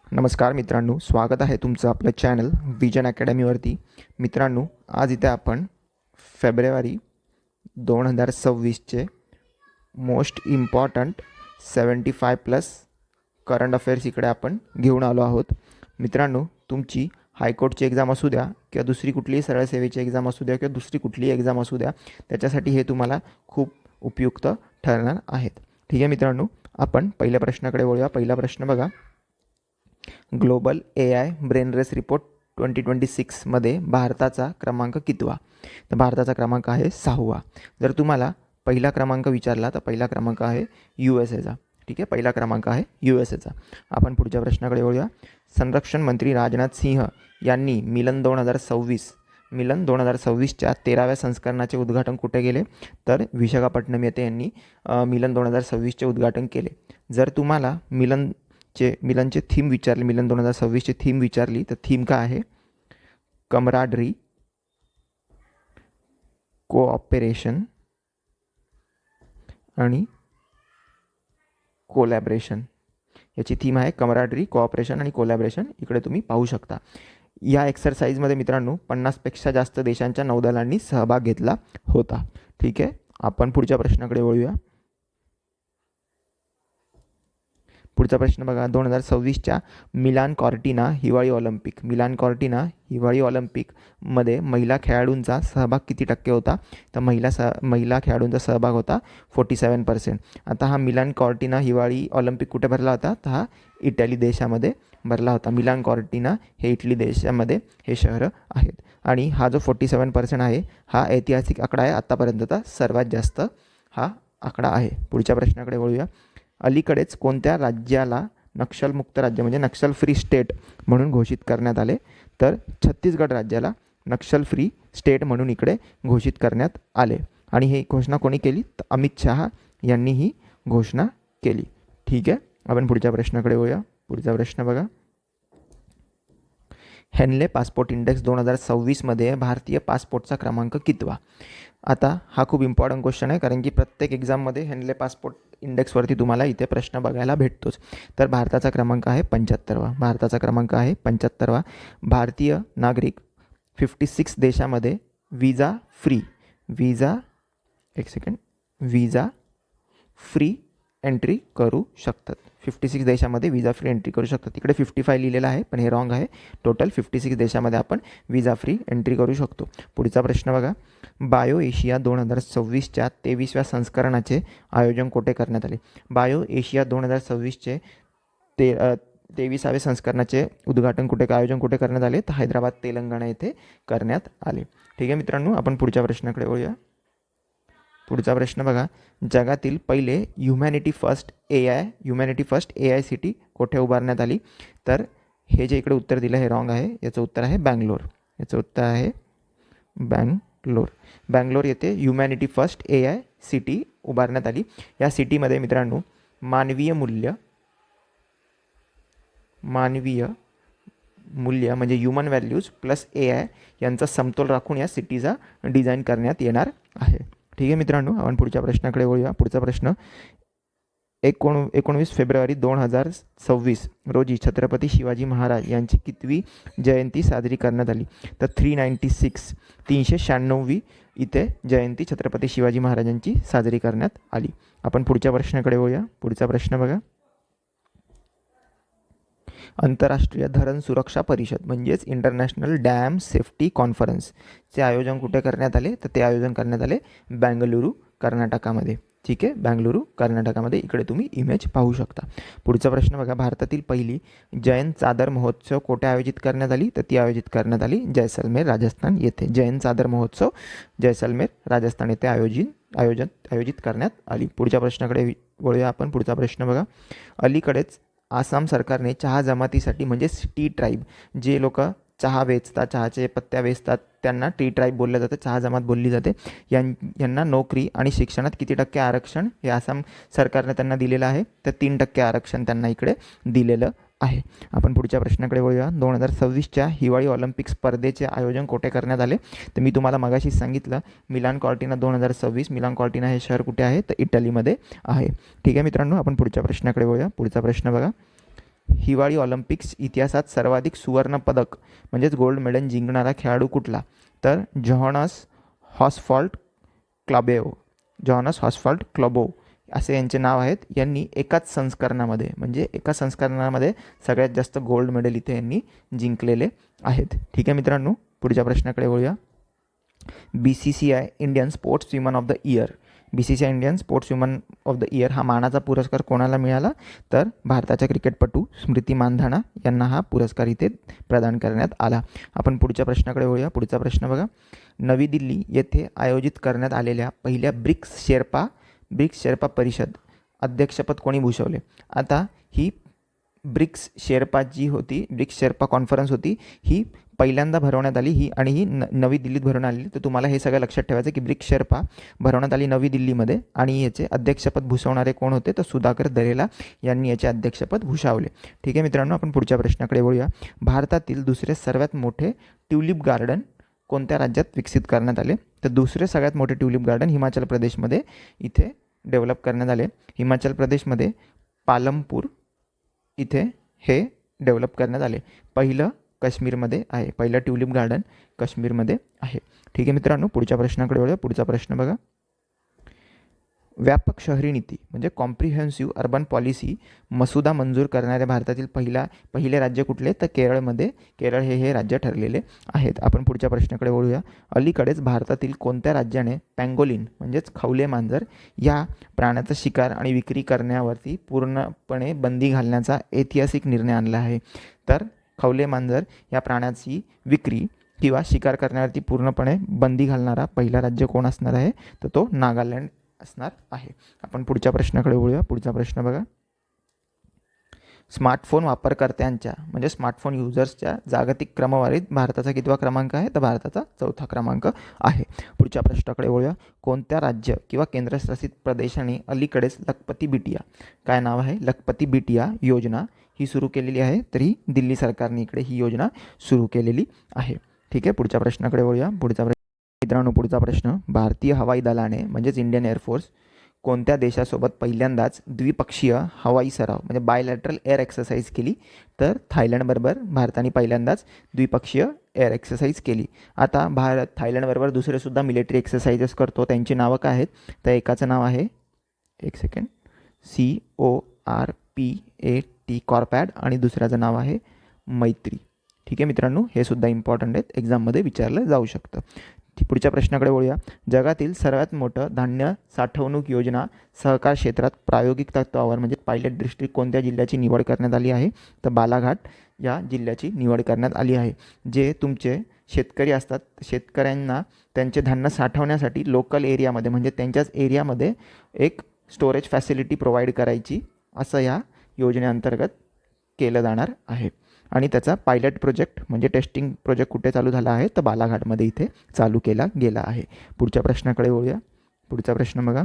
नमस्कार मित्रांनो, स्वागत आहे तुमचं आपलं चॅनल विजन अकॅडमीवरती. मित्रांनो, आज इथे आपण फेब्रुवारी 2026चे मोस्ट इम्पॉर्टंट 75+ करंट अफेअर्स इकडे आपण घेऊन आलो आहोत. मित्रांनो, तुमची हायकोर्टची एक्झाम असू द्या किंवा दुसरी कुठलीही सरळ सेवेची एक्झाम असू द्या किंवा दुसरी कुठलीही एक्झाम असू द्या, त्याच्यासाठी हे तुम्हाला खूप उपयुक्त ठरणार आहेत. ठीक आहे मित्रांनो, आपण पहिल्या प्रश्नाकडे वळूया. पहिला प्रश्न बघा, global AI brain race report 2026मध्ये भारताचा क्रमांक कितवा? तर भारताचा क्रमांक आहे 6वा. जर तुम्हाला पहिला क्रमांक विचारला तर पहिला क्रमांक आहे USAचा. ठीक आहे, पहिला क्रमांक आहे USAचा. आपण पुढच्या प्रश्नाकडे वळूया. संरक्षण मंत्री राजनाथ सिंह यांनी मिलन 2026च्या 13व्या संस्करणाचे उद्घाटन कुठे केले? तर विशाखापट्टणम येथे यांनी मिलन 2026चे उद्घाटन केले. जर तुम्हाला मिलनचे थीम विचारले, मिलन 2026ची थीम विचारली तर थीम काय आहे? कमराडरी, कोऑपरेशन आणि कोलॅबरेशन. याची थीम आहे कमराडरी, कोऑपरेशन आणि कोलॅबरेशन. इकडे तुम्ही पाहू शकता. या एक्सरसाइजमध्ये मित्रांनो 50पेक्षा जास्त देशांच्या नौदलांनी सहभाग घेतला होता. ठीक आहे, आपण पुढच्या प्रश्नाकडे वळूया. पुढचा प्रश्न बघा, 2026च्या मिलान कॉर्टिना हिवाळी ऑलिम्पिकमध्ये महिला खेळाडूंचा सहभाग किती टक्के होता? तर महिला खेळाडूंचा सहभाग होता 47%. आता हा मिलान कॉर्टिना हिवाळी ऑलिम्पिक कुठे भरला होता? तर हा इटली देशामध्ये भरला होता. मिलान कॉर्टिना हे इटली देशामध्ये हे शहरं आहेत. आणि हा जो 47% आहे हा ऐतिहासिक आकडा आहे. आत्तापर्यंतचा सर्वात जास्त हा आकडा आहे. पुढच्या प्रश्नाकडे वळूया. अलीकडेच कोणत्या राज्याला नक्षलमुक्त राज्य म्हणजे नक्षल फ्री स्टेट म्हणून घोषित करण्यात आले? तर छत्तीसगड राज्याला नक्षल फ्री स्टेट म्हणून इकडे घोषित करण्यात आले. आणि ही घोषणा कोणी केली? तर अमित शहा यांनी ही घोषणा केली. ठीक आहे, आपण पुढच्या प्रश्नाकडे वळूया. पुढचा प्रश्न बघा, हेनले पासपोर्ट इंडेक्स 2026मध्ये भारतीय पासपोर्टचा क्रमांक कितवा? आता हा खूप इम्पॉर्टंट क्वेश्चन आहे, कारण की प्रत्येक एक्झाममध्ये हेनले पासपोर्ट इंडेक्सवरती तुम्हाला इथे प्रश्न बघायला भेटतोच. तर भारताचा क्रमांक आहे 75वा. भारतीय नागरिक 56 देशामध्ये विजा फ्री एंट्री करू शकतात. 56 देशामध्ये विजा फ्री एंट्री करू शकतात. तिकडे 55 लिहिलेलं आहे, पण हे रॉंग आहे. टोटल 56 देशामध्ये आपण विजा फ्री एंट्री करू शकतो. पुढचा प्रश्न बघा, बायो एशिया 2026च्या 23व्या संस्करणाचे आयोजन कुठे करण्यात आले? बायो एशिया 2026चे 23व्या संस्करणाचे आयोजन कुठे करण्यात आले? तर हैदराबाद, तेलंगणा येथे करण्यात आले. ठीक आहे मित्रांनो, आपण पुढच्या प्रश्नाकडे वळूया. पुढचा प्रश्न बघा, जगातील पहिले ह्युमॅनिटी फर्स्ट AI सिटी कुठे उभारण्यात आली? तर हे जे इकडे उत्तर दिलं हे रॉंग आहे. याचं उत्तर आहे बँगलोर. बँगलोर येथे ह्युमॅनिटी फर्स्ट AI सिटी उभारण्यात आली. या सिटीमध्ये मित्रांनो मानवीय मूल्य म्हणजे ह्युमन व्हॅल्यूज प्लस AI यांचा समतोल राखून या सिटीचा डिझाईन करण्यात येणार आहे. ठीक आहे मित्रांनो, आपण पुढच्या प्रश्नाकडे वळूया. पुढचा प्रश्न, 19 फेब्रुवारी 2026 रोजी छत्रपती शिवाजी महाराज यांची कितवी जयंती साजरी करण्यात आली? तर 396वी इथे जयंती छत्रपती शिवाजी महाराजांची साजरी करण्यात आली. आपण पुढच्या प्रश्नाकडे वळूया. पुढचा प्रश्न बघा, आंतरराष्ट्रीय धरण सुरक्षा परिषद म्हणजेच इंटरनॅशनल डॅम सेफ्टी कॉन्फरन्सचे आयोजन कुठे करण्यात आले? तर ते आयोजन करण्यात आले बेंगलुरू, कर्नाटकामध्ये. ठीक आहे, बेंगलुरू, कर्नाटकामध्ये. इकडे तुम्ही इमेज पाहू शकता. पुढचा प्रश्न बघा, भारतातील पहिली जैन चादर महोत्सव कुठे आयोजित करण्यात आली? तर ती आयोजित करण्यात आली जैसलमेर, राजस्थान येथे. जैन चादर महोत्सव जैसलमेर, राजस्थान येथे आयोजित करण्यात आली. पुढच्या प्रश्नाकडे वळूया आपण. पुढचा प्रश्न बघा, अलीकडेच आसाम सरकारने चहा जमातीसाठी म्हणजेच टी ट्राईब, जे लोक चहा वेचतात, चहाचे पत्त्या वेचतात, त्यांना टी ट्राईब बोललं जातं, चहा जमात बोलली जाते. यांना नोकरी आणि शिक्षणात किती टक्के आरक्षण हे आसाम सरकारने त्यांना दिलेलं आहे? तर 3% आरक्षण त्यांना इकडे दिलेलं आहे. आपण पुढच्या प्रश्नाकडे वळूया. 2026च्या हिवाळी ऑलिम्पिक स्पर्धेचे आयोजन कुठे करण्यात आले? तर मी तुम्हाला मगाशीच सांगितलं, मिलान कॉर्टिना 2026. मिलान कॉर्टिना हे शहर कुठे आहे? तर इटलीमध्ये आहे. ठीक आहे मित्रांनो, आपण पुढच्या प्रश्नाकडे वळूया. पुढचा प्रश्न बघा, हिवाळी ऑलिम्पिक्स इतिहासात सर्वाधिक सुवर्णपदक म्हणजेच गोल्ड मेडल जिंकणारा खेळाडू कुठला? तर जॉनस हॉसफॉल्ट क्लबो असे यांचे नाव आहेत. यांनी एकाच संस्करणामध्ये सगळ्यात जास्त गोल्ड मेडल इथे यांनी जिंकलेले आहेत. ठीक आहे मित्रांनो, पुढच्या प्रश्नाकडे वळूया. BCCI Indian sports woman of the year. BCCI Indian sports woman of the year हा मानाचा पुरस्कार कोणाला मिळाला? तर भारताच्या क्रिकेटपटू स्मृती मानधना यांना हा पुरस्कार इथे प्रदान करण्यात आला. आपण पुढच्या प्रश्नाकडे वळूया. पुढचा प्रश्न बघा. नवी दिल्ली येथे आयोजित करण्यात आलेल्या पहिल्या ब्रिक्स शेर्पा परिषद अध्यक्षपद कोणी भूषवले? आता ही ब्रिक्स शेर्पा कॉन्फरन्स होती, ही पहिल्यांदा भरवण्यात आली ही नवी दिल्लीत भरवण्यात आली. तर तुम्हाला हे सगळं लक्षात ठेवायचं की ब्रिक्स शेर्पा भरवण्यात आली नवी दिल्लीमध्ये आणि याचे अध्यक्षपद भूषवणारे कोण होते? तर सुधाकर दरेला यांनी याचे अध्यक्षपद भूषवले. ठीक आहे मित्रांनो, आपण पुढच्या प्रश्नाकडे वळूया. भारतातील दुसरे सर्वात मोठे ट्यूलिप गार्डन कोणत्या राज्यात विकसित करण्यात आले? तर दुसरे सगळ्यात मोठे ट्यूलिप गार्डन हिमाचल प्रदेशमध्ये इथे डेव्हलप करण्यात आले. हिमाचल प्रदेशमध्ये पालमपूर इथे हे डेव्हलप करण्यात आले. पहिलं काश्मीरमध्ये आहे, पहिलं ट्यूलिप गार्डन काश्मीरमध्ये आहे. ठीक आहे मित्रांनो, पुढच्या प्रश्नाकडे वळूया. पुढचा प्रश्न बघा. व्यापक शहरी नीती म्हणजे कॉम्प्रिहेन्सिव्ह अर्बन पॉलिसी मसुदा मंजूर करणारे भारतातील पहिले राज्य कुठले? तर केरळ हे राज्य ठरलेले आहेत. आपण पुढच्या प्रश्नाकडे वळूया. अलीकडेच भारतातील कोणत्या राज्याने पँगोलिन म्हणजेच खवले मांजर या प्राण्याचा शिकार आणि विक्री करण्यावरती पूर्णपणे बंदी घालण्याचा ऐतिहासिक निर्णय आणला आहे? तर खवले मांजर या प्राण्याची विक्री किंवा शिकार करण्यावरती पूर्णपणे बंदी घालणारा पहिला राज्य कोण असणार आहे? तर तो नागालँड असणार आहे. आपण पुढच्या प्रश्नाकडे वळूया. पुढचा प्रश्न बघा. स्मार्टफोन वापरकर्त्यांच्या म्हणजे स्मार्टफोन युजर्सच्या जागतिक क्रमवारीत भारताचा कितवा क्रमांक आहे? तर भारताचा 4था क्रमांक आहे. पुढच्या प्रश्नाकडे वळूया. कोणत्या राज्य किंवा केंद्रशासित प्रदेशाने अलीकडेच लखपती बिटिया काय नाव आहे? लखपती बिटिया योजना ही सुरू केलेली आहे. तरी दिल्ली सरकारने इकडे ही योजना सुरू केलेली आहे. ठीक आहे, पुढच्या प्रश्नाकडे वळूया. पुढचा प्रश्न. भारतीय हवाई दलाने म्हणजेच इंडियन एअरफोर्स कोणत्या देशासोबत पहिल्यांदाच द्विपक्षीय हवाई सराव म्हणजे बायलॅटरल एअर एक्सरसाइज केली? तर थायलंडबरोबर भारताने पहिल्यांदाच द्विपक्षीय एअर एक्सरसाइज केली. आता भारत थायलंडबरोबर दुसरेसुद्धा मिलिटरी एक्सरसाइजेस करतो. त्यांची नावं काय आहेत? तर एकाचं नाव आहे CORPAT कॉर्पॅड आणि दुसऱ्याचं नाव आहे मैत्री. ठीक आहे मित्रांनो, हे सुद्धा इम्पॉर्टंट आहेत, एक्झाममध्ये विचारलं जाऊ शकतं. पुढच्या प्रश्नाकडे वळूया. जगातील सर्वात मोठं धान्य साठवणूक योजना सहकार क्षेत्रात प्रायोगिक तत्वावर म्हणजे पायलट डिस्ट्रिक्ट कोणत्या जिल्ह्याची निवड करण्यात आली आहे? तर बालाघाट या जिल्ह्याची निवड करण्यात आली आहे. जे तुमचे शेतकरी असतात, शेतकऱ्यांना त्यांचे धान्य साठवण्यासाठी लोकल एरियामध्ये म्हणजे त्यांच्याच एरियामध्ये एक स्टोरेज फॅसिलिटी प्रोव्हाइड करायची असं या योजनेअंतर्गत केलं जाणार आहे. आणि त्याचा पायलट प्रोजेक्ट म्हणजे टेस्टिंग प्रोजेक्ट कुठे चालू झाला आहे? तर बालाघाटमध्ये इथे चालू केला गेला आहे. पुढच्या प्रश्नाकडे वळूया. पुढचा प्रश्न बघा.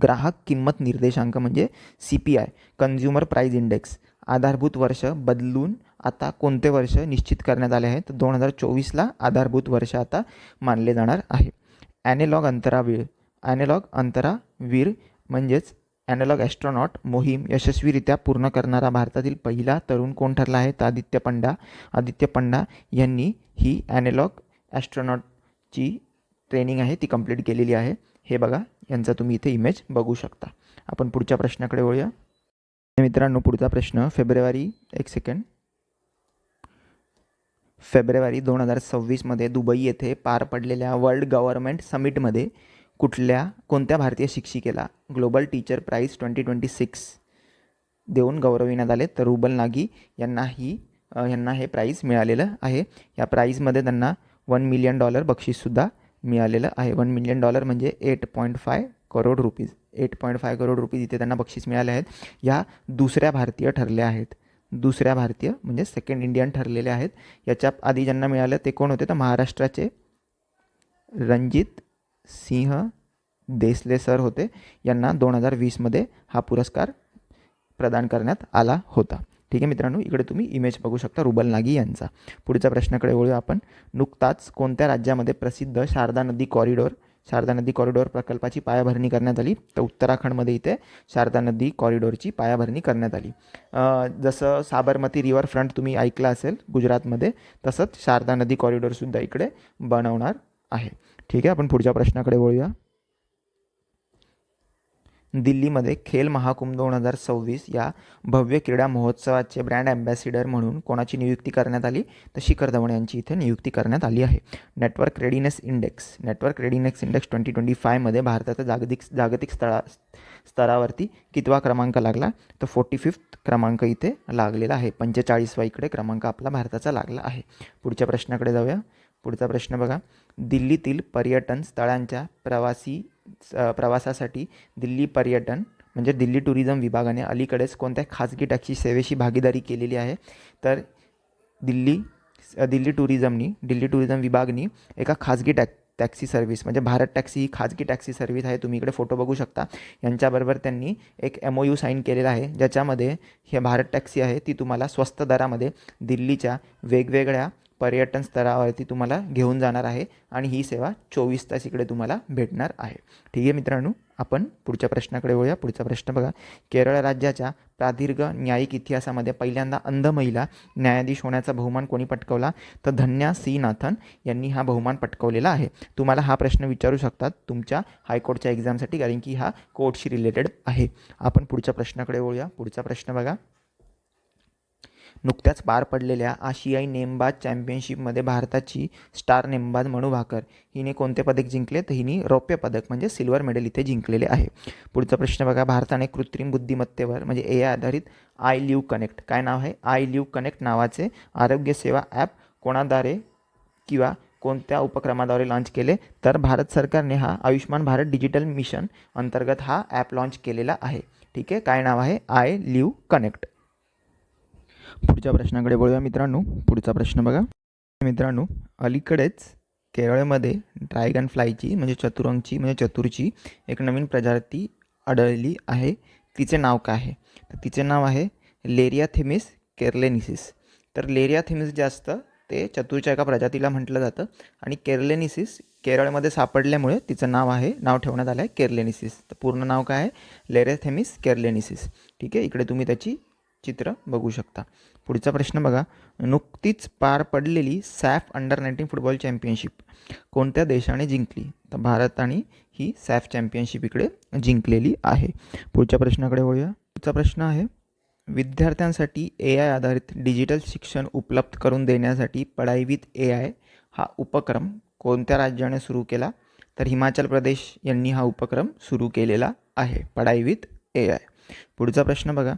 ग्राहक किंमत निर्देशांक म्हणजे CPI कन्झ्युमर प्राईज इंडेक्स आधारभूत वर्ष बदलून आता कोणते वर्ष निश्चित करण्यात आले आहे? तर 2024ला आधारभूत वर्ष आता मानले जाणार आहे. ॲनालॉग अंतरावीर म्हणजेच ॲनालॉग ॲस्ट्रॉनॉट मोहीम यशस्वीरित्या पूर्ण करणारा भारतातील पहिला तरुण कोण ठरला आहे? तर आदित्य पंडा यांनी ही ॲनालॉग ॲस्ट्रॉनॉटची ट्रेनिंग आहे ती कंप्लीट केलेली आहे. हे बघा, यांचा तुम्ही इथे इमेज बघू शकता. आपण पुढच्या प्रश्नाकडे वळूया. मित्रांनो, पुढचा प्रश्न. फेब्रुवारी 2026मध्ये दुबई येथे पार पडलेल्या वर्ल्ड गव्हर्नमेंट समिटमध्ये कोणत्या भारतीय शिक्षिकेला ग्लोबल टीचर प्राईज 2026 देऊन गौरविण्यात आले? तर रुबल नागी यांना हे प्राईज मिळालेलं आहे. या प्राईजमध्ये त्यांना $1 मिलियन बक्षीससुद्धा मिळालेलं आहे. $1 मिलियन म्हणजे 8.5 करोड रुपीज. 8.5 करोड रुपीज इथे त्यांना बक्षीस मिळाले आहेत. या दुसऱ्या भारतीय ठरल्या आहेत. दुसऱ्या भारतीय म्हणजे सेकंड इंडियन ठरलेले आहेत. याच्या आधी ज्यांना मिळालं ते कोण होते? तर महाराष्ट्राचे रणजित सिंह देसले सर होते. यांना 2020मध्ये हा पुरस्कार प्रदान करण्यात आला होता. ठीक आहे मित्रांनो, इकडे तुम्ही इमेज बघू शकता रुबल नागी यांचा. पुढच्या प्रश्नाकडे वळूया आपण. नुकताच कोणत्या राज्यामध्ये प्रसिद्ध शारदा नदी कॉरिडॉर शारदा नदी कॉरिडॉर प्रकल्पाची पायाभरणी करण्यात आली? तर उत्तराखंडमध्ये इथे शारदा नदी कॉरिडॉरची पायाभरणी करण्यात आली. जसं साबरमती रिव्हर फ्रंट तुम्ही ऐकलं असेल गुजरातमध्ये, तसंच शारदा नदी कॉरिडॉरसुद्धा इकडे बनवणार आहे. ठीक आहे, आपण पुढच्या प्रश्नाकडे वळूया. दिल्लीमध्ये खेल महाकुंभ 2026 या भव्य क्रीडा महोत्सवाचे ब्रँड ॲम्बॅसिडर म्हणून कोणाची नियुक्ती करण्यात आली? तर शिखर धवन यांची इथे नियुक्ती करण्यात आली आहे. नेटवर्क रेडिनेस इंडेक्स 2025मध्ये भारताचा जागतिक स्तरावरती कितवा क्रमांक लागला? तर 45 क्रमांक इथे लागलेला आहे. 45वा इकडे क्रमांक आपला भारताचा लागला आहे. पुढच्या प्रश्नाकडे जाऊया. पुढचा प्रश्न बघा. दिल्लीतील पर्यटन स्थळांच्या प्रवासासाठी दिल्ली पर्यटन म्हणजे दिल्ली टुरिझम विभागाने अलीकडेच कोणत्या खाजगी टॅक्सी सेवेशी भागीदारी केलेली आहे? तर दिल्ली टुरिझम विभागनी एका खाजगी टॅक्सी सर्व्हिस म्हणजे भारत टॅक्सी ही खाजगी टॅक्सी सर्व्हिस आहे, तुम्ही इकडे फोटो बघू शकता. यांच्याबरोबर त्यांनी एक MOU साईन केलेला आहे, ज्याच्यामध्ये हे भारत टॅक्सी आहे ती तुम्हाला स्वस्त दरामध्ये दिल्लीच्या वेगवेगळ्या पर्यटन स्तरावरती तुम्हाला घेऊन जाणार आहे आणि ही सेवा 24 तास इकडे तुम्हाला भेटणार आहे. ठीक आहे मित्रांनो, आपण पुढच्या प्रश्नाकडे वळूया. पुढचा प्रश्न बघा. केरळ राज्याच्या प्रदीर्घ न्यायिक इतिहासामध्ये पहिल्यांदा अंध महिला न्यायाधीश होण्याचा बहुमान कोणी पटकावला? तर धन्या सी नाथन यांनी हा बहुमान पटकावलेला आहे. तुम्हाला हा प्रश्न विचारू शकतात तुमच्या हायकोर्टच्या एक्झामसाठी, कारण की हा कोर्टशी रिलेटेड आहे. आपण पुढच्या प्रश्नाकडे वळूया. पुढचा प्रश्न बघा. नुकत्याच पार पडलेल्या आशियाई नेमबाज चॅम्पियनशिपमध्ये भारताची स्टार नेमबाज मनू भाकर हिने कोणते पदक जिंकले? तर हिने रौप्य पदक म्हणजे सिल्वर मेडल इथे जिंकलेले आहे. पुढचा प्रश्न बघा. भारताने कृत्रिम बुद्धिमत्तेवर म्हणजे AI आधारित आय लिव्ह कनेक्ट, काय नाव आहे? आय लिव्ह कनेक्ट नावाचे आरोग्यसेवा ॲप कोणाद्वारे किंवा कोणत्या उपक्रमाद्वारे लॉन्च केले? तर भारत सरकारने हा आयुष्मान भारत डिजिटल मिशन अंतर्गत हा ॲप लॉन्च केलेला आहे. ठीक आहे, काय नाव आहे? I live connect. पुढच्या प्रश्नाकडे वळूया मित्रांनो. पुढचा प्रश्न बघा. मित्रांनो, अलीकडेच केरळमध्ये ड्रॅगन फ्लायची म्हणजे चतुरची एक नवीन प्रजाती आढळली आहे. तिचे नाव काय आहे? तर तिचे नाव आहे लेरियाथेमिस केर्लेनिसिस. तर लेरियाथेमिस जे असतं ते चतुरच्या एका प्रजातीला म्हटलं जातं आणि केर्लेनिसिस केरळमध्ये सापडल्यामुळे तिचं नाव ठेवण्यात आलं आहे केर्लेनिसिस. तर पूर्ण नाव काय आहे? लेरियाथेमिस केर्लेनिसिस. ठीक आहे, इकडे तुम्ही त्याची चित्र बघू शकता. पुढचा प्रश्न बघा. नुकतीच पार पडलेली सॅफ अंडर-19 फुटबॉल चॅम्पियनशिप कोणत्या देशाने जिंकली? तर भारताने ही सॅफ चॅम्पियनशिप इकडे जिंकलेली आहे. पुढच्या प्रश्नाकडे वळूया. पुढचा प्रश्न आहे. विद्यार्थ्यांसाठी AI आधारित डिजिटल शिक्षण उपलब्ध करून देण्यासाठी पढाई विथ AI हा उपक्रम कोणत्या राज्याने सुरू केला? तर हिमाचल प्रदेश यांनी हा उपक्रम सुरू केलेला आहे, पढाई विथ AI. पुढचा प्रश्न बघा.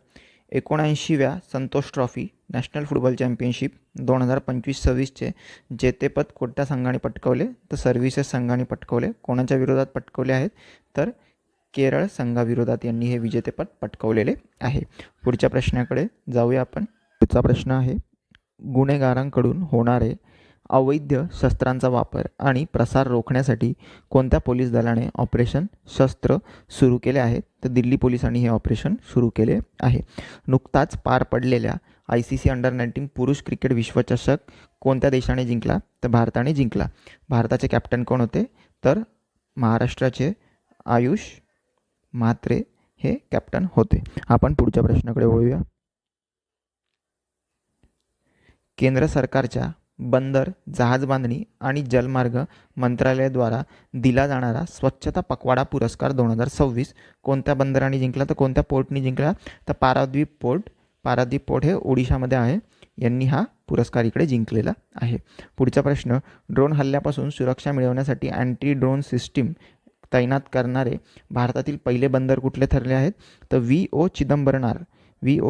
79व्या Santosh trophy national football championship 2025-26चे जेतेपद कोणत्या संघाने पटकावले? तर सर्व्हिसेस संघाने पटकावले. कोणाच्या विरोधात पटकावले आहेत? तर केरळ संघाविरोधात यांनी हे विजेतेपद पटकावलेले आहे. पुढच्या प्रश्नाकडे जाऊया आपण. पुढचा प्रश्न आहे. गुन्हेगारांकडून होणारे अवैध शस्त्रांचा वापर आणि प्रसार रोखण्यासाठी कोणत्या पोलीस दलाने ऑपरेशन शस्त्र सुरू केले आहे? तर दिल्ली पोलिसांनी हे ऑपरेशन सुरू केले आहे. नुकताच पार पडलेल्या ICC अंडर-19 पुरुष क्रिकेट विश्वचषक कोणत्या देशाने जिंकला? तर भारताने जिंकला. भारताचे कॅप्टन कोण होते? तर महाराष्ट्राचे आयुष म्हात्रे हे कॅप्टन होते. आपण पुढच्या प्रश्नाकडे वळूया. केंद्र सरकारच्या बंदर, जहाजबांधणी आणि जलमार्ग मंत्रालयाद्वारा दिला जाणारा स्वच्छता पखवाडा पुरस्कार 2026 कोणत्या बंदराने जिंकला? तर कोणत्या पोर्टनी जिंकला? तर पारादीप पोर्ट हे ओडिशामध्ये आहे. यांनी हा पुरस्कार इकडे जिंकलेला आहे. पुढचा प्रश्न. ड्रोन हल्ल्यापासून सुरक्षा मिळवण्यासाठी अँटी ड्रोन सिस्टीम तैनात करणारे भारतातील पहिले बंदर कुठले ठरले आहेत? तर VO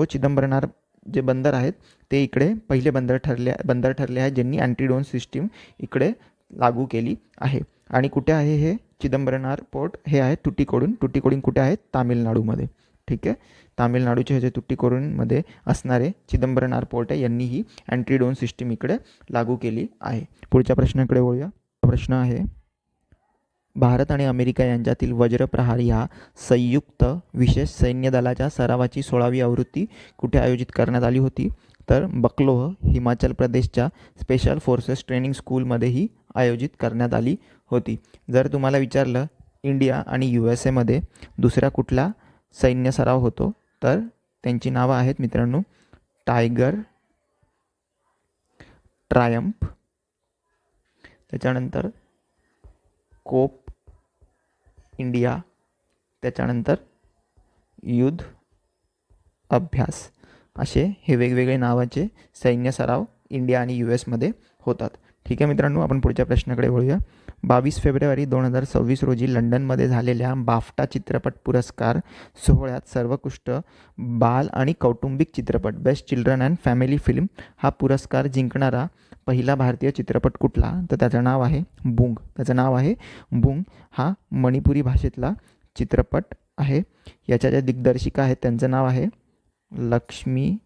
चिदंबरनार जे बंदर आहेत ते इकडे पहिले बंदर ठरले आहेत, ज्यांनी अँटी ड्रोन सिस्टीम इकडे लागू केली आहे. आणि कुठे आहे हे चिदंबरनार पोर्ट? हे आहे तुटीकोडीन कुठे आहे? तामिळनाडूमध्ये. ठीक आहे, तामिळनाडूचे हे जे तुटीकोडीनमध्ये असणारे चिदंबरनार पोर्ट आहे, यांनी ही अँटी ड्रोन सिस्टीम इकडे लागू केली आहे. पुढच्या प्रश्नाकडे वळूया. प्रश्न आहे. भारत आणि अमेरिका यांच्यातील वज्रप्रहार ह्या संयुक्त विशेष सैन्य दलाच्या सरावाची 16वी आवृत्ती कुठे आयोजित करण्यात आली होती? तर बकलोह हिमाचल प्रदेशच्या स्पेशल फोर्सेस ट्रेनिंग स्कूलमध्ये ही आयोजित करण्यात आली होती. जर तुम्हाला विचारलं इंडिया आणि USA दुसरा कुठला सैन्य सराव होतो, तर त्यांची नावं आहेत मित्रांनो टायगर, ट्रायम्फ, त्याच्यानंतर कोप इंडिया, त्याच्यानंतर युद्ध अभ्यास, असे हे वेगवेगळे नावाचे सैन्य सराव इंडिया आणि US होतात. ठीक आहे मित्रांनो, आपण पुढच्या प्रश्नाकडे वळूया. 22 फेब्रुवारी 2026 रोजी लंडनमध्ये झालेल्या बाफ्टा चित्रपट पुरस्कार सोहळ्यात सर्वोत्कृष्ट बाल आणि कौटुंबिक चित्रपट best children and family film हा पुरस्कार जिंकणारा पहिला भारतीय चित्रपट कुठला? तर त्याचं नाव आहे बुंग. त्याचं नाव आहे बुंग. हा मणिपुरी भाषेतला चित्रपट आहे. याच्या ज्या दिग्दर्शिका आहेत त्यांचं नाव आहे लक्ष्मी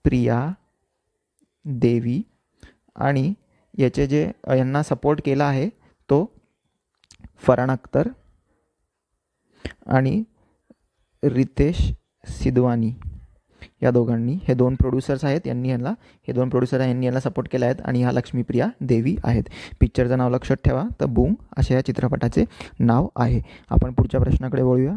प्रिया देवी आणि याचे जे यांना सपोर्ट केला आहे तो फरहान अख्तर आणि रितेश सिद्धवानी या दोघांनी, हे दोन प्रोड्युसर्स आहेत, हे दोन प्रोड्युसर यांनी याला सपोर्ट केला आहेत आणि ह्या लक्ष्मीप्रिया देवी आहेत. पिक्चरचं नाव लक्षात ठेवा, तर बूम असे या चित्रपटाचे नाव आहे. आपण पुढच्या प्रश्नाकडे वळूया.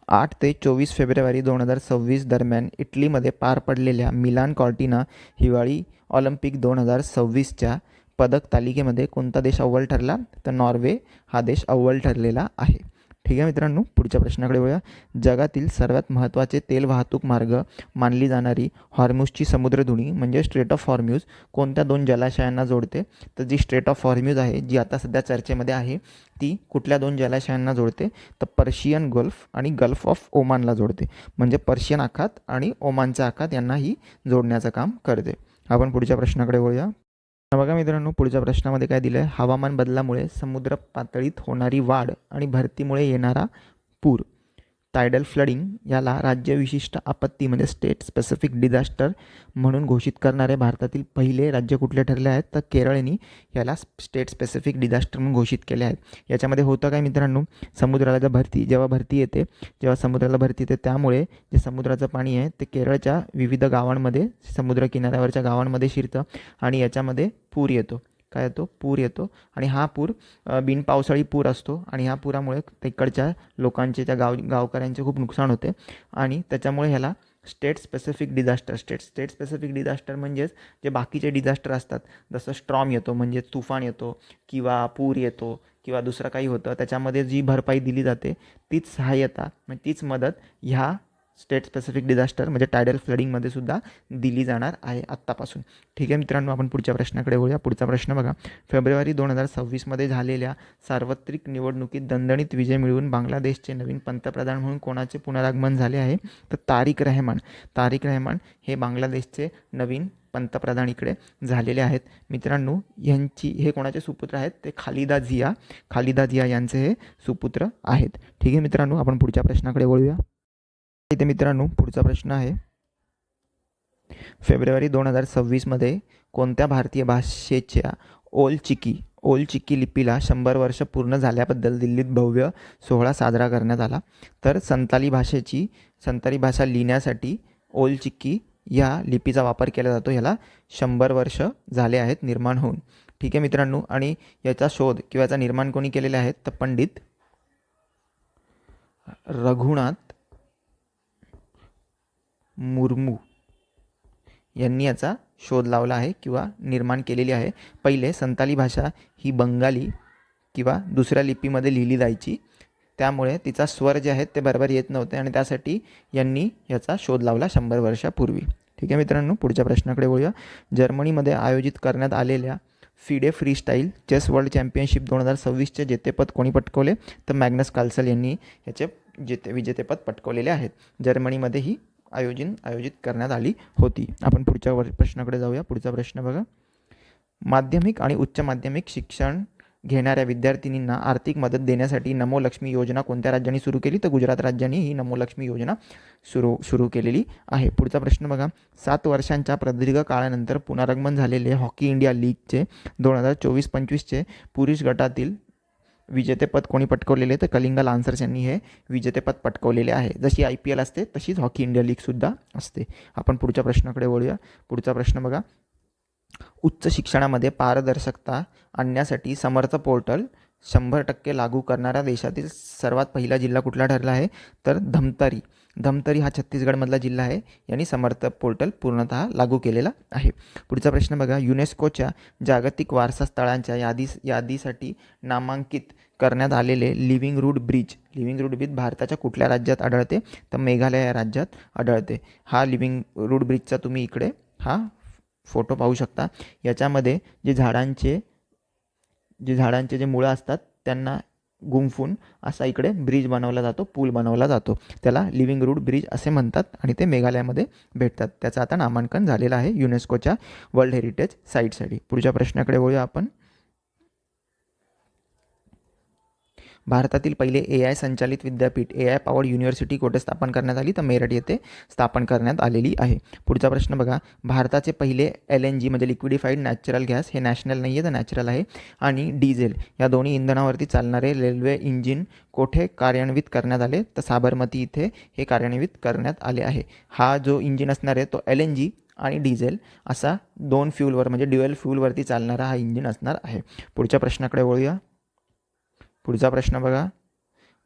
8 ते 24 फेब्रुवारी 2026 दरम्यान इटलीमध्ये पार पडलेल्या मिलान कॉर्टिना हिवाळी ऑलिम्पिक 2026च्या पदक तालिकेमध्ये कोणता देश अव्वल ठरला? तर नॉर्वे हा देश अव्वल ठरलेला आहे. ठीक आहे मित्रांनो, पुढच्या प्रश्नाकडे वळूया. जगातील सर्वात महत्त्वाचे तेल वाहतूक मार्ग मानली जाणारी हॉर्म्यूजची समुद्रधुनी म्हणजे स्ट्रेट ऑफ हॉर्म्यूज कोणत्या दोन जलाशयांना जोडते? तर जी स्ट्रेट ऑफ हॉर्म्यूज आहे, जी आता सध्या चर्चेमध्ये आहे, ती कुठल्या दोन जलाशयांना जोडते? तर पर्शियन गल्फ आणि गल्फ ऑफ ओमानला जोडते. म्हणजे पर्शियन आखात आणि ओमानचा आखात यांनाही जोडण्याचं काम करते. आपण पुढच्या प्रश्नाकडे वळूया. बघा मित्रांनो, पुढच्या प्रश्नामध्ये काय दिलं आहे? हवामान बदलामुळे समुद्र पातळीत होणारी वाढ आणि भरतीमुळे येणारा पूर टायडल फ्लडिंग याला राज्यविशिष्ट आपत्ती म्हणजे स्टेट स्पेसिफिक डिझास्टर म्हणून घोषित करणारे भारतातील पहिले राज्य कुठले ठरले आहेत? तर केरळने याला स्टेट स्पेसिफिक डिझास्टर म्हणून घोषित केले आहेत. याच्यामध्ये होतं काय मित्रांनो, समुद्राला जेव्हा भरती येते समुद्राला भरती येते त्यामुळे जे समुद्राचं पाणी आहे ते केरळच्या विविध गावांमध्ये, समुद्र किनाऱ्यावरच्या गावांमध्ये शिरतं आणि याच्यामध्ये पूर येतो. काय येतो? पूर येतो. आणि हा पूर बिनपावसाळी पूर असतो आणि ह्या पुरामुळे तिकडच्या लोकांचे, त्या गावकऱ्यांचे खूप नुकसान होते आणि त्याच्यामुळे ह्याला स्टेट स्पेसिफिक डिझास्टर म्हणजेच जे बाकीचे डिझास्टर असतात, जसं स्ट्रॉम येतो म्हणजे तुफान येतो किंवा पूर येतो किंवा दुसरं काही होतं, त्याच्यामध्ये जी भरपाई दिली जाते तीच सहाय्यता म्हणजे तीच मदत ह्या स्टेट स्पेसिफिक डिझास्टर म्हणजे टायडल फ्लडिंगमध्ये सुद्धा दिली जाणार आहे आत्तापासून. ठीक आहे मित्रांनो, आपण पुढच्या प्रश्नाकडे वळूया. पुढचा प्रश्न बघा. फेब्रुवारी 2026 झालेल्या सार्वत्रिक निवडणुकीत दणदणीत विजय मिळवून बांगलादेशचे नवीन पंतप्रधान म्हणून कोणाचे पुनरागमन झाले आहे? तर तारिक रहमान हे बांगलादेशचे नवीन पंतप्रधान इकडे झालेले आहेत. मित्रांनो, हे कोणाचे सुपुत्र आहेत? ते खालिदा जिया यांचे हे सुपुत्र आहेत. ठीक आहे मित्रांनो, आपण पुढच्या प्रश्नाकडे वळूया. इथे मित्रांनो, पुढचा प्रश्न आहे. फेब्रुवारी 2026 कोणत्या भारतीय भाषेच्या ओल चिकी लिपीला 100 वर्ष पूर्ण झाल्याबद्दल दिल्लीत भव्य सोहळा साजरा करण्यात आला? तर संताली भाषा लिहिण्यासाठी ओल चिकी या लिपीचा वापर केला जातो. याला 100 वर्ष झाले आहेत निर्माण होऊन. ठीक आहे मित्रांनो, आणि याचा शोध किंवा याचा निर्माण कोणी केलेले आहेत? तर पंडित रघुनाथ मुर्मू यांनी याचा शोध लावला आहे किंवा निर्माण केलेली आहे. पहिले संताली भाषा ही बंगाली किंवा दुसऱ्या लिपीमध्ये लिहिली जायची, त्यामुळे तिचा स्वर जे आहेत ते बरोबर येत नव्हते आणि त्यासाठी यांनी याचा शोध लावला 100 वर्षापूर्वी. ठीक आहे मित्रांनो, पुढच्या प्रश्नाकडे वळूया. जर्मनीमध्ये आयोजित करण्यात आलेल्या FIDE freestyle chess world championship 2026चे जेतेपद कोणी पटकवले? तर मॅग्नस कार्लसन यांनी याचे विजेतेपद पटकवलेले आहेत. जर्मनीमध्ये ही आयोजित करण्यात आली होती. आपण पुढच्या प्रश्नाकडे जाऊया. पुढचा प्रश्न बघा. माध्यमिक आणि उच्च माध्यमिक शिक्षण घेणाऱ्या विद्यार्थिनींना आर्थिक मदत देण्यासाठी नमो लक्ष्मी योजना कोणत्या राज्यांनी सुरू केली? तर गुजरात राज्याने ही नमो लक्ष्मी योजना सुरू केलेली आहे. पुढचा प्रश्न बघा. 7 वर्षांच्या प्रदीर्घ काळानंतर पुनरागमन झालेले हॉकी इंडिया लीगचे 2024-25चे पुरुष गटातील विजेतेपद कोणी पटकवलेले, तर कलिंगा लान्सर्स यांनी हे विजेतेपद पटकवलेले आहे. जशी IPL असते तशीच हॉकी इंडिया लीगसुद्धा असते. आपण पुढच्या प्रश्नाकडे वळूया. पुढचा प्रश्न बघा, उच्च शिक्षणामध्ये पारदर्शकता आणण्यासाठी समर्थ पोर्टल 100% लागू करणारा देशातील सर्वात पहिला जिल्हा कुठला ठरला आहे, तर धमतरी. धमतरी हा छत्तीसगडमधला जिल्हा आहे. यांनी समर्थ पोर्टल पूर्णतः लागू केलेला आहे. पुढचा प्रश्न बघा, युनेस्कोच्या जागतिक वारसा स्थळांच्या यादीसाठी नामांकित करण्यात आलेले लिव्हिंग रूट ब्रिज भारताच्या कुठल्या राज्यात आढळते, तर मेघालय या राज्यात आढळते. हा लिव्हिंग रूट ब्रिजचा तुम्ही इकडे हा फोटो पाहू शकता. याच्यामध्ये जे झाडांचे जे मुळं असतात त्यांना गुंफून असा इकडे ब्रिज बनवला जातो, पूल बनवला जातो. त्याला लिव्हिंग रूट ब्रिज असे म्हणतात आणि ते मेघालयामध्ये भेटतात. त्याचं आता नामांकन झालेलं आहे युनेस्कोच्या वर्ल्ड हेरिटेज साईटसाठी. पुढच्या प्रश्नाकडे वळूया आपण. भारतातील पहिले AI संचालित विद्यापीठ, AI पॉवर्ड युनिव्हर्सिटी कुठे स्थापन करण्यात आली, तर मेरठ येथे स्थापन करण्यात आलेली आहे. पुढचा प्रश्न बघा, भारताचे पहिले LNG म्हणजे लिक्विडिफाईड नॅचरल गॅस, हे नॅशनल नाही आहे तर नॅचरल आहे, आणि डिझेल या दोन्ही इंधनावरती चालणारे रेल्वे इंजिन कोठे कार्यान्वित करण्यात आले, तर साबरमती इथे हे कार्यान्वित करण्यात आले आहे. हा जो इंजिन असणार आहे तो LNG आणि डिझेल असा 2 फ्यूलवर म्हणजे ड्युएल फ्यूलवरती चालणारा हा इंजिन असणार आहे. पुढच्या प्रश्नाकडे वळूया. पुढचा प्रश्न बघा,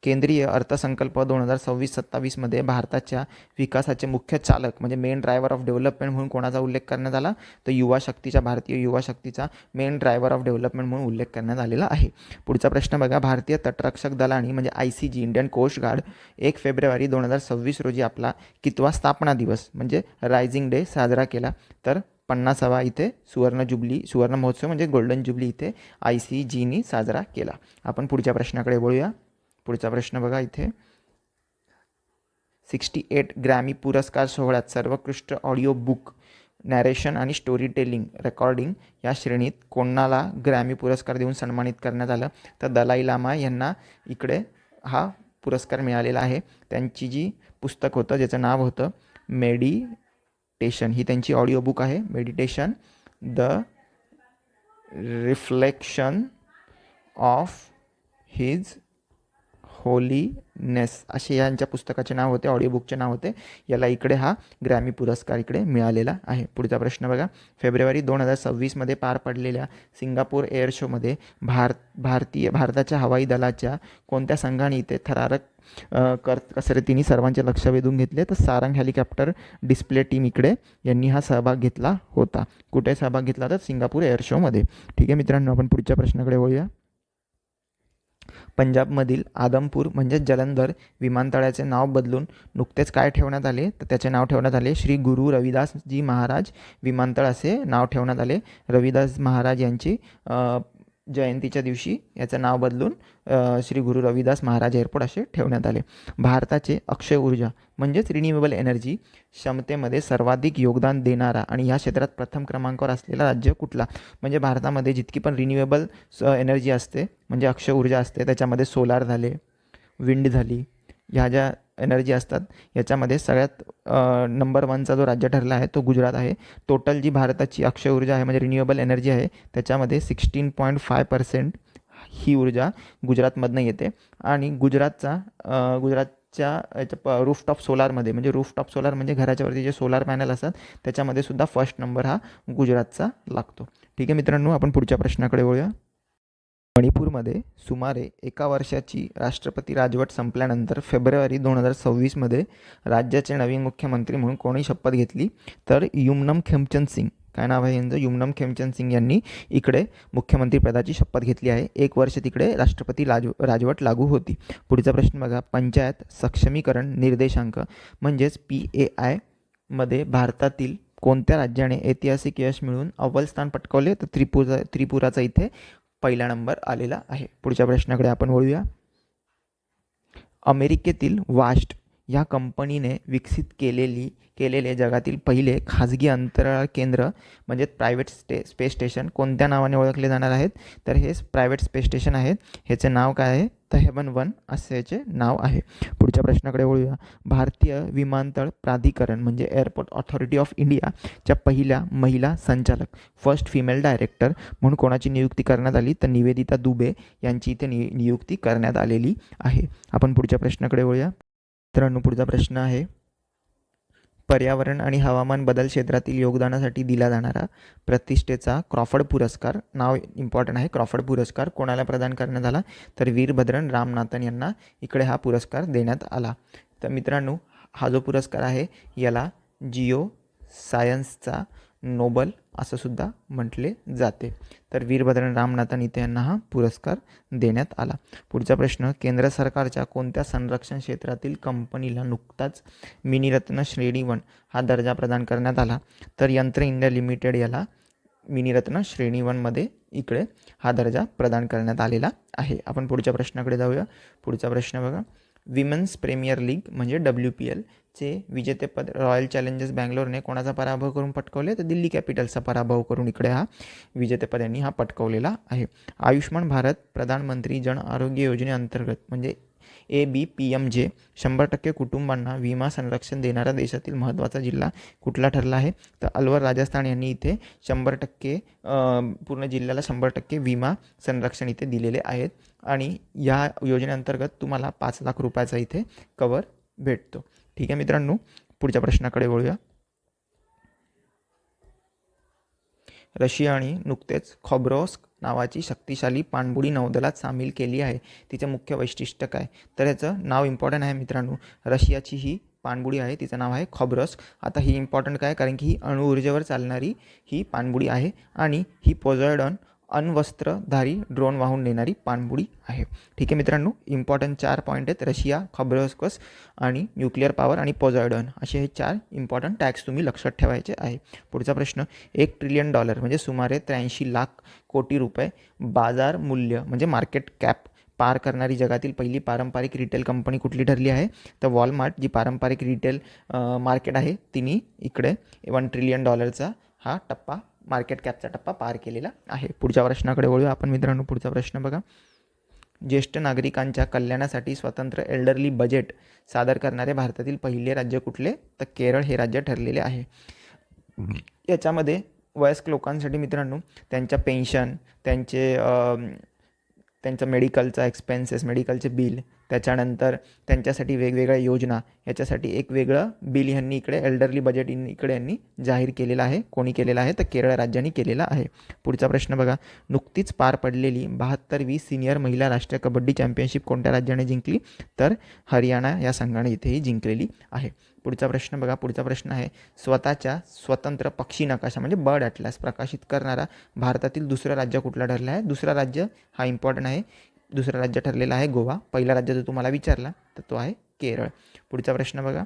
केंद्रीय अर्थसंकल्प 2026-27मध्ये भारताच्या विकासाचे मुख्य चालक म्हणजे मेन ड्रायव्हर ऑफ डेव्हलपमेंट म्हणून कोणाचा उल्लेख करण्यात आला, तर भारतीय युवा शक्तीचा मेन ड्रायव्हर ऑफ डेव्हलपमेंट म्हणून उल्लेख करण्यात आलेला आहे. पुढचा प्रश्न बघा, भारतीय तटरक्षक दलाने म्हणजे ICG इंडियन कोस्ट गार्ड 1 फेब्रुवारी 2026 रोजी आपला कितवा स्थापना दिवस म्हणजे रायझिंग डे साजरा केला, तर 50वा इथे सुवर्ण महोत्सव म्हणजे गोल्डन जुबली इथे ICGनी साजरा केला. आपण पुढच्या प्रश्नाकडे वळूया. पुढचा प्रश्न बघा, इथे 68 ग्रॅमी पुरस्कार सोहळ्यात सर्वोत्कृष्ट ऑडिओ बुक नॅरेशन आणि स्टोरी टेलिंग रेकॉर्डिंग या श्रेणीत कोणाला ग्रॅमी पुरस्कार देऊन सन्मानित करण्यात आलं, तर दलाई लामा यांना इकडे हा पुरस्कार मिळालेला आहे. त्यांची जी पुस्तक होतं ज्याचं नाव होतं मेडिटेशन, ही त्यांची ऑडिओ बुक आहे. Meditation the reflection of his holiness असे यांच्या पुस्तकाचे नाव होते, ऑडिओ बुकचे नाव होते. याला इकडे हा ग्रॅमी पुरस्कार इकडे मिळालेला आहे. पुढचा प्रश्न बघा, फेब्रुवारी 2026मध्ये पार पडलेल्या सिंगापूर एअर शोमध्ये भारताच्या हवाई दलाच्या कोणत्या संघाने इथे थरारक कसरतीने सर्वांचे लक्ष वेधून घेतले, तर सारंग हेलिकॉप्टर डिस्प्ले टीम इकडे यांनी हा सहभाग घेतला होता. कुठे सहभाग घेतला, तर सिंगापूर एअर शोमध्ये. ठीक आहे मित्रांनो, आपण पुढच्या प्रश्नाकडे वळूया. पंजाबमधील आदमपूर म्हणजे जलंधर विमानतळाचे नाव बदलून नुकतेच काय ठेवण्यात आले, तर त्याचे नाव ठेवण्यात आले श्री गुरु रविदासजी महाराज विमानतळ असे नाव ठेवण्यात आले. रविदास महाराज यांची जयंतीच्या दिवशी याचं नाव बदलून श्री गुरु रविदास महाराज एअरपोर्ट असे ठेवण्यात आले. भारताचे अक्षय ऊर्जा म्हणजेच रिन्युएबल एनर्जी क्षमतेमध्ये सर्वाधिक योगदान देणारा आणि ह्या क्षेत्रात प्रथम क्रमांकावर असलेला राज्य कुठला, म्हणजे भारतामध्ये जितकी पण रिन्युएबल एनर्जी असते म्हणजे अक्षय ऊर्जा असते त्याच्यामध्ये सोलार झाले, विंड झाली, ह्या ज्या एनर्जी असतात याच्यामध्ये सगळ्यात नंबर 1चा जो राज्य ठरला आहे तो गुजरात आहे. टोटल जी भारताची अक्षय ऊर्जा आहे म्हणजे रिन्युएबल एनर्जी आहे त्याच्यामध्ये 16.5% ही ऊर्जा गुजरातमधनं येते. आणि गुजरातच्या रूफटॉप सोलारमध्ये म्हणजे रूफटॉप सोलार म्हणजे घराच्यावरती जे सोलार पॅनल असतात त्याच्यामध्ये सुद्धा फर्स्ट नंबर हा गुजरातचा लागतो. ठीक आहे मित्रांनो, आपण पुढच्या प्रश्नाकडे वळूया. मणिपूरमध्ये सुमारे 1 वर्षाची राष्ट्रपती राजवट संपल्यानंतर फेब्रुवारी 2026मध्ये राज्याचे नवीन मुख्यमंत्री म्हणून कोणी शपथ घेतली, तर युमनम खेमचंद सिंग, काय नाव आहे यांचं, युमनम खेमचंद सिंग यांनी इकडे मुख्यमंत्रीपदाची शपथ घेतली आहे. 1 वर्ष तिकडे राष्ट्रपती राजवट लागू होती. पुढचा प्रश्न बघा, पंचायत सक्षमीकरण निर्देशांक म्हणजेच PAI मध्ये भारतातील कोणत्या राज्याने ऐतिहासिक यश मिळवून अव्वल स्थान पटकावले, तर त्रिपुराचा इथे पहिला नंबर आलेला आहे. पुढच्या प्रश्नाकडे आपण वळूया. अमेरिकेतील वास्ट ह्या कंपनीने विकसित केलेले जगातील पहिले खाजगी अंतराळ केंद्र म्हणजे प्रायव्हेट स्पेस स्टेशन कोणत्या नावाने ओळखले जाणार आहेत, तर हे प्रायव्हेट स्पेस स्टेशन आहे. ह्याचे नाव काय आहे, तर हेवन 1 असे याचे नाव आहे. पुढच्या प्रश्नाकडे वळूया. भारतीय विमानतळ प्राधिकरण म्हणजे एअरपोर्ट ऑथॉरिटी ऑफ इंडियाच्या पहिल्या महिला संचालक फर्स्ट फिमेल डायरेक्टर म्हणून कोणाची नियुक्ती करण्यात आली, तर निवेदिता दुबे यांची इथे नियुक्ती करण्यात आलेली आहे. आपण पुढच्या प्रश्नाकडे वळूया. मित्रांनो, पुढचा प्रश्न आहे, पर्यावरण आणि हवामान बदल क्षेत्रातील योगदानासाठी दिला जाणारा प्रतिष्ठेचा क्रॉफर्ड पुरस्कार, नाव इम्पॉर्टंट आहे, क्रॉफर्ड पुरस्कार कोणाला प्रदान करण्यात आला, तर वीरभद्रन रामनाथन यांना इकडे हा पुरस्कार देण्यात आला. तर मित्रांनो, हा जो पुरस्कार आहे याला जिओ सायन्सचा नोबल असं सुद्धा म्हटले जाते. तर वीरभद्रन रामनाथन इथे यांना हा पुरस्कार देण्यात आला. पुढचा प्रश्न, केंद्र सरकारच्या कोणत्या संरक्षण क्षेत्रातील कंपनीला नुकताच मिनीरत्न श्रेणी 1 हा दर्जा प्रदान करण्यात आला, तर यंत्र इंडिया लिमिटेड याला मिनीरत्न श्रेणी 1मध्ये इकडे हा दर्जा प्रदान करण्यात आलेला आहे. आपण पुढच्या प्रश्नाकडे जाऊया. पुढचा प्रश्न बघा, विमेन्स प्रीमियर लीग म्हणजे WPL चे विजेतेपद रॉयल चॅलेंजर्स बँगलोरने कोणाचा पराभव करून पटकावले, तर दिल्ली कॅपिटल्सचा पराभव करून इकडे हा विजेतेपद यांनी हा पटकावलेला आहे. आयुष्मान भारत प्रधानमंत्री जन आरोग्य योजनेअंतर्गत म्हणजे ABPMJ 100% कुटुंबांना विमा संरक्षण देणारा देशातील महत्त्वाचा जिल्हा कुठला ठरला आहे, तर अलवर राजस्थान यांनी इथे 100% पूर्ण जिल्ह्याला 100% विमा संरक्षण इथे दिलेले आहेत आणि या योजनेअंतर्गत तुम्हाला 5 लाख रुपयाचा इथे कवर भेटतो. ठीक आहे मित्रांनो, पुढच्या प्रश्नाकडे वळूया. रशियाने नुकतेच खॉब्रोस्क नावाची शक्तिशाली पाणबुडी नौदलात सामील केली आहे. तिचे मुख्य वैशिष्ट्य काय, तर याचं नाव इम्पॉर्टंट आहे मित्रांनो. रशियाची ही पाणबुडी आहे, तिचं नाव आहे खॉब्रोस्क. आता ही इम्पॉर्टंट काय, कारण की ही अणुऊर्जेवर चालणारी ही पाणबुडी आहे आणि ही पोझॉयडॉन अण्वस्त्रधारी ड्रोन वाहून नेणारी पाणबुडी आहे. ठीक आहे मित्रांनो, इम्पॉर्टंट 4 पॉईंट आहेत, रशिया, खॉब्रोस्कस आणि न्यूक्लिअर पॉवर आणि पोझॉयडॉन असे हे 4 इम्पॉर्टंट टॅग्स तुम्ही लक्षात ठेवायचे आहे. पुढचा प्रश्न, $1 ट्रिलियन म्हणजे सुमारे 83 लाख कोटी रुपये बाजार मूल्य म्हणजे मार्केट कॅप पार करणारी जगातील पहिली पारंपरिक रिटेल कंपनी कुठली ठरली आहे, तर वॉलमार्ट जी पारंपरिक रिटेल मार्केट आहे तिने इकडे $1 ट्रिलियन हा टप्पा मार्केट कॅपचा टप्पा पार केलेला आहे. पुढच्या प्रश्नाकडे वळूया आपण मित्रांनो. पुढचा प्रश्न बघा, ज्येष्ठ नागरिकांच्या कल्याणासाठी स्वतंत्र एल्डरली बजेट सादर करणारे भारतातील पहिले राज्य कुठले, तर केरळ हे राज्य ठरलेले आहे. याच्यामध्ये वयस्क लोकांसाठी मित्रांनो त्यांच्या पेन्शन, त्यांचं मेडिकलचा एक्सपेन्सेस, मेडिकलचे बिल, त्याच्यानंतर त्यांच्यासाठी वेगवेगळ्या योजना, याच्यासाठी एक वेगळं बिल ह्यांनी इकडे एल्डरली बजेट इकडे यांनी जाहीर केलेलं आहे. कोणी केलेलं आहे, तर केरळ राज्याने केलेला आहे. पुढचा प्रश्न बघा, नुकतीच पार पडलेली 72वी सिनियर महिला राष्ट्रीय कबड्डी चॅम्पियनशिप कोणत्या राज्याने जिंकली, तर हरियाणा या संघाने इथेही जिंकलेली आहे. पुढचा प्रश्न बघा, पुढचा प्रश्न आहे, स्वतःच्या स्वतंत्र पक्षी नकाशा म्हणजे बर्ड ॲटलास प्रकाशित करणारा भारतातील दुसरं राज्य कुठलं ठरलं आहे. दुसरा राज्य हा इम्पॉर्टंट आहे, दुसरं राज्य ठरलेलं आहे गोवा. पहिला राज्य जो तुम्हाला विचारला तर तो आहे केरळ. पुढचा प्रश्न बघा,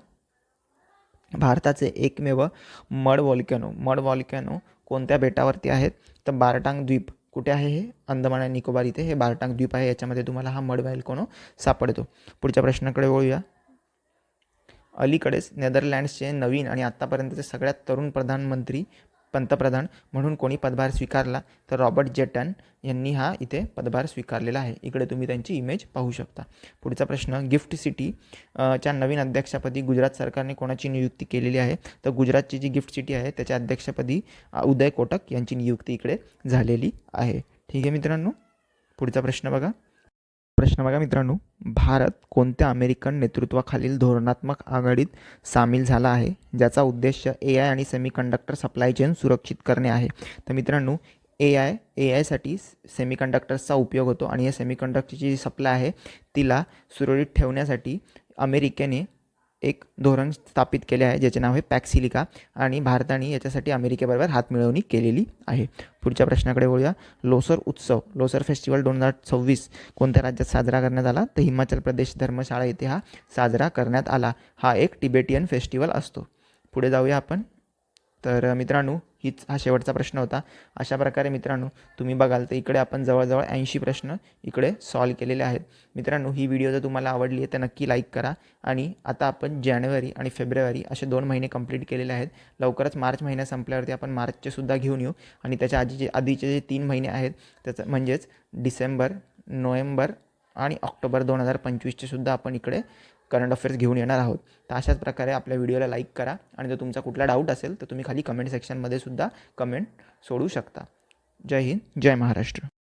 भारताचे एकमेव मड व्हॉल्कॅनो कोणत्या बेटावरती आहेत, तर बारटांग द्वीप. कुठे आहे हे, अंदमान आणि निकोबार इथे हे बारटांग द्वीप आहे, याच्यामध्ये तुम्हाला हा मड व्हॉल्कॅनो सापडतो. पुढच्या प्रश्नाकडे वळूया. अलीकडेच नेदरलँड्सचे नवीन आणि आत्तापर्यंतचे सगळ्यात तरुण पंतप्रधान म्हणून कोणी पदभार स्वीकारला, तर रॉबर्ट जेटन यांनी हा इथे पदभार स्वीकारलेला आहे. इकडे तुम्ही त्यांची इमेज पाहू शकता. पुढचा प्रश्न, गिफ्ट सिटी च्या नवीन अध्यक्षपदी गुजरात सरकारने कोणाची नियुक्ती केलेली आहे, तर गुजरातची जी गिफ्ट सिटी आहे त्याच्या अध्यक्षपदी उदय कोटक यांची नियुक्ती इकडे झालेली आहे. ठीक आहे मित्रांनो, पुढचा प्रश्न बघा मित्रांनो, भारत कोणत्या अमेरिकन नेतृत्वाखालील धोरणात्मक आघाडीत सामील झाला आहे, ज्याचा उद्देश AI आणि सेमीकंडक्टर सप्लाय चेन सुरक्षित करणे आहे. तर मित्रांनो, AI साठी सेमीकंडक्टर्सचा उपयोग होतो आणि या सेमीकंडक्टरची जी सप्लाय आहे तिला सुरळीत ठेवण्यासाठी अमेरिकेने एक धोरण स्थापित केले आहे ज्याचे नाव आहे पॅक्सिलिका आणि भारताने याच्यासाठी अमेरिकेबरोबर हातमिळवणी केलेली आहे. पुढच्या प्रश्नाकडे वळूया. लोसर फेस्टिवल 2026 कोणत्या राज्यात साजरा करण्यात आला, तर हिमाचल प्रदेश धर्मशाळा येथे हा साजरा करण्यात आला. हा एक टिबेटियन फेस्टिवल असतो. पुढे जाऊया आपण. तर मित्रांनो, हा शेवटचा प्रश्न होता. अशा प्रकारे मित्रांनो तुम्ही बघाल तर इकडे आपण जवळजवळ 80 प्रश्न इकडे सॉल्व केलेले आहेत. मित्रांनो, ही व्हिडिओ जर तुम्हाला आवडली आहे तर नक्की लाईक करा. आणि आता आपण जानेवारी आणि फेब्रुवारी असे 2 महिने कंप्लीट केलेले आहेत. लवकरच मार्च महिना संपल्यावरती आपण मार्चचे सुद्धा घेऊन येऊ आणि त्याच्या आधीचे जे 3 महिने आहेत त्याचं म्हणजेच डिसेंबर, नोव्हेंबर आणि ऑक्टोबर 2025चे सुद्धा आपण इकडे करंट अफेअर्स घेऊन येणार आहोत. तर अशाच प्रकारे आपल्या व्हिडिओला लाईक करा आणि जर तुमचा कुठला डाऊट असेल तर तुम्ही खाली कमेंट सेक्शनमध्ये सुद्धा कमेंट सोडू शकता. जय हिंद, जय महाराष्ट्र.